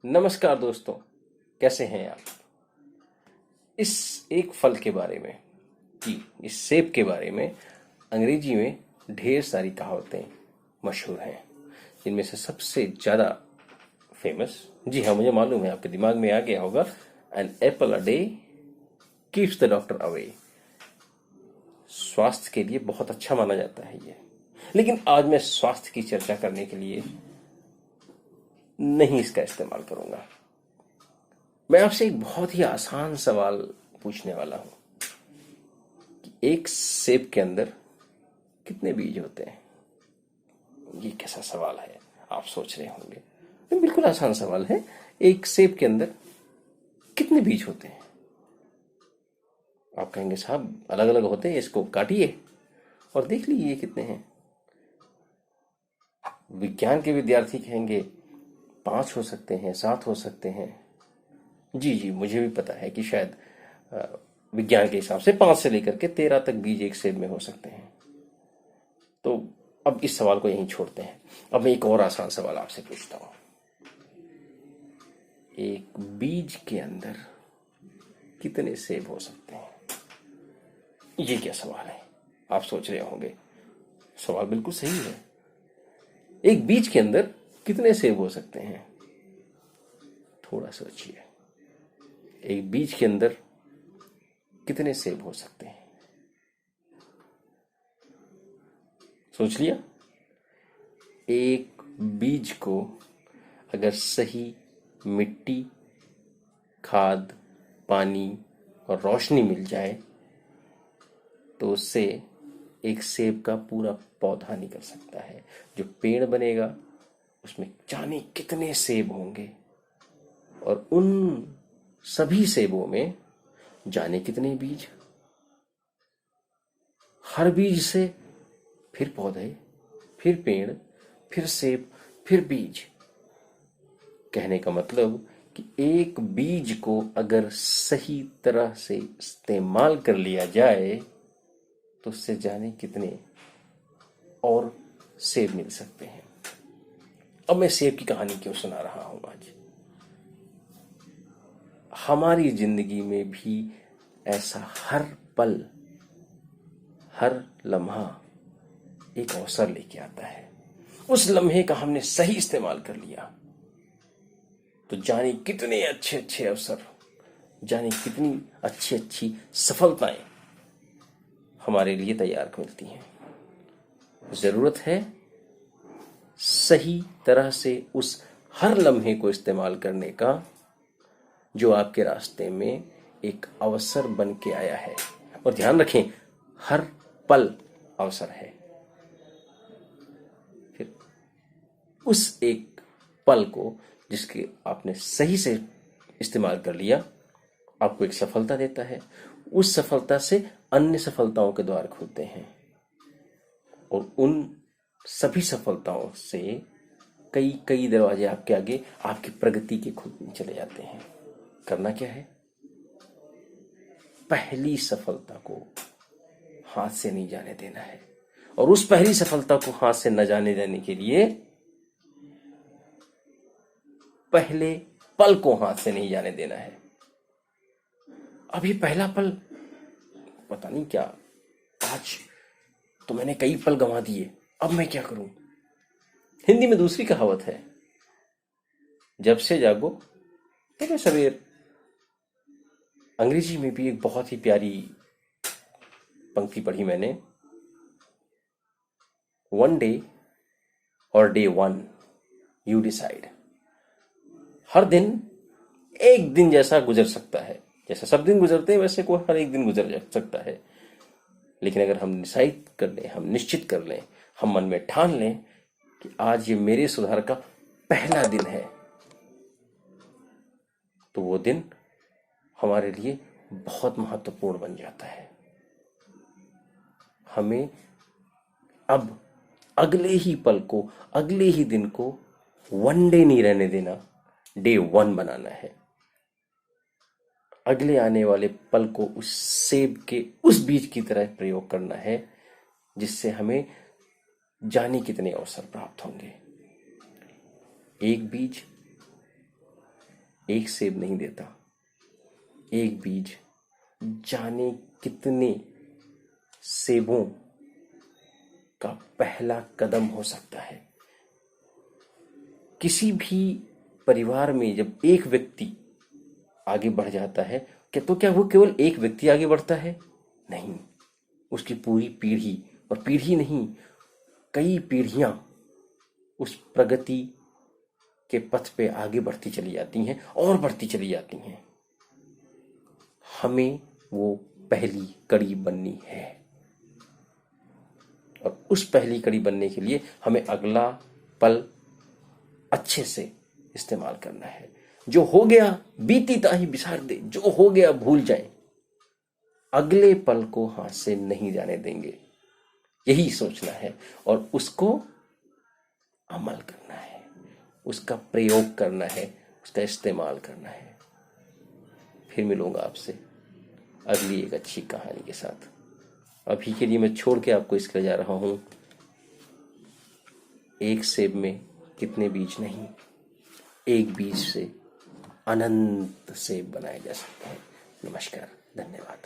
नमस्कार दोस्तों, कैसे हैं आप? इस एक फल के बारे में कि इस सेब के बारे में अंग्रेजी में ढेर सारी कहावतें मशहूर हैं, जिनमें से सबसे ज़्यादा फेमस, जी हाँ मुझे मालूम है आपके दिमाग में आ गया होगा, an apple a day keeps the doctor away. स्वास्थ्य के लिए बहुत अच्छा माना जाता है ये। लेकिन आज मैं स्वास्थ्य की चर्चा करने के लिए नहीं इसका इस्तेमाल करूंगा। मैं आपसे एक बहुत ही आसान सवाल पूछने वाला हूं कि एक सेब के अंदर कितने बीज होते हैं? ये कैसा सवाल है, आप सोच रहे होंगे। ये बिल्कुल आसान सवाल है। एक सेब के अंदर कितने बीज होते हैं? आप कहेंगे साहब अलग अलग होते हैं, इसको काटिए और देख लीजिए कितने हैं। विज्ञान के विद्यार्थी कहेंगे 5 हो सकते हैं, 7 हो सकते हैं। जी जी, मुझे भी पता है कि शायद अ, विज्ञान के हिसाब से 5 से लेकर के 13 तक बीज एक सेब में हो सकते हैं। तो अब इस सवाल को यहीं छोड़ते हैं। अब मैं एक और आसान सवाल आपसे पूछता हूं। एक बीज के अंदर कितने सेब हो सकते हैं? ये क्या सवाल है, आप सोच रहे होंगे। सवाल बिल्कुल सही है। एक बीज के अंदर कितने सेब हो सकते हैं? थोड़ा सोचिए। एक बीज के अंदर कितने सेब हो सकते हैं? सोच लिया? एक बीज को अगर सही मिट्टी, खाद, पानी और रोशनी मिल जाए तो उससे एक सेब का पूरा पौधा निकल सकता है। जो पेड़ बनेगा उसमें जाने कितने सेब होंगे, और उन सभी सेबों में जाने कितने बीज। हर बीज से फिर पौधे, फिर पेड़, फिर सेब, फिर बीज। कहने का मतलब कि एक बीज को अगर सही तरह से इस्तेमाल कर लिया जाए तो उससे जाने कितने और सेब मिल सकते हैं। अब मैं सेब की कहानी क्यों सुना रहा हूं आज? हमारी जिंदगी में भी ऐसा हर पल, हर लम्हा एक अवसर लेके आता है। उस लम्हे का हमने सही इस्तेमाल कर लिया तो जाने कितने अच्छे अच्छे अवसर, जाने कितनी अच्छी अच्छी सफलताएं हमारे लिए तैयार मिलती हैं। जरूरत है सही तरह से उस हर लम्हे को इस्तेमाल करने का जो आपके रास्ते में एक अवसर बन के आया है। और ध्यान रखें, हर पल अवसर है। फिर उस एक पल को जिसके आपने सही से इस्तेमाल कर लिया आपको एक सफलता देता है। उस सफलता से अन्य सफलताओं के द्वार खुलते हैं, और उन सभी सफलताओं से कई कई दरवाजे आपके आगे आपकी प्रगति के खुलते चले जाते हैं। करना क्या है? पहली सफलता को हाथ से नहीं जाने देना है, और उस पहली सफलता को हाथ से न जाने देने के लिए पहले पल को हाथ से नहीं जाने देना है। अभी पहला पल पता नहीं क्या, आज तो मैंने कई पल गंवा दिए, अब मैं क्या करूं? हिंदी में दूसरी कहावत है, जब से जागो तबे सवेर। अंग्रेजी में भी एक बहुत ही प्यारी पंक्ति पढ़ी मैंने, वन डे और डे वन यू डिसाइड। हर दिन एक दिन जैसा गुजर सकता है, जैसा सब दिन गुजरते हैं वैसे कोई हर एक दिन गुजर जा सकता है। लेकिन अगर हम डिसाइड कर लें, हम निश्चित कर लें, हम मन में ठान लें कि आज ये मेरे सुधार का पहला दिन है, तो वो दिन हमारे लिए बहुत महत्वपूर्ण बन जाता है। हमें अब अगले ही पल को, अगले ही दिन को वन डे नहीं रहने देना, डे वन बनाना है। अगले आने वाले पल को उस सेब के उस बीज की तरह प्रयोग करना है जिससे हमें जाने कितने अवसर प्राप्त होंगे। एक बीज एक सेब नहीं देता। एक बीज जाने कितने सेबों का पहला कदम हो सकता है। किसी भी परिवार में जब एक व्यक्ति आगे बढ़ जाता है, तो क्या वो केवल एक व्यक्ति आगे बढ़ता है? नहीं, उसकी पूरी पीढ़ी, और पीढ़ी नहीं, कई पीढ़ियां उस प्रगति के पथ पे आगे बढ़ती चली जाती हैं और बढ़ती चली जाती हैं। हमें वो पहली कड़ी बननी है, और उस पहली कड़ी बनने के लिए हमें अगला पल अच्छे से इस्तेमाल करना है। जो हो गया बीती ताही बिसार दे, जो हो गया भूल जाए, अगले पल को हाथ से नहीं जाने देंगे, यही सोचना है और उसको अमल करना है, उसका प्रयोग करना है, उसका इस्तेमाल करना है। फिर मिलूंगा आपसे अगली एक अच्छी कहानी के साथ। अभी के लिए मैं छोड़ के आपको इसके लिए जा रहा हूं, एक सेब में कितने बीज नहीं, एक बीज से अनंत सेब बनाए जा सकते हैं। नमस्कार, धन्यवाद।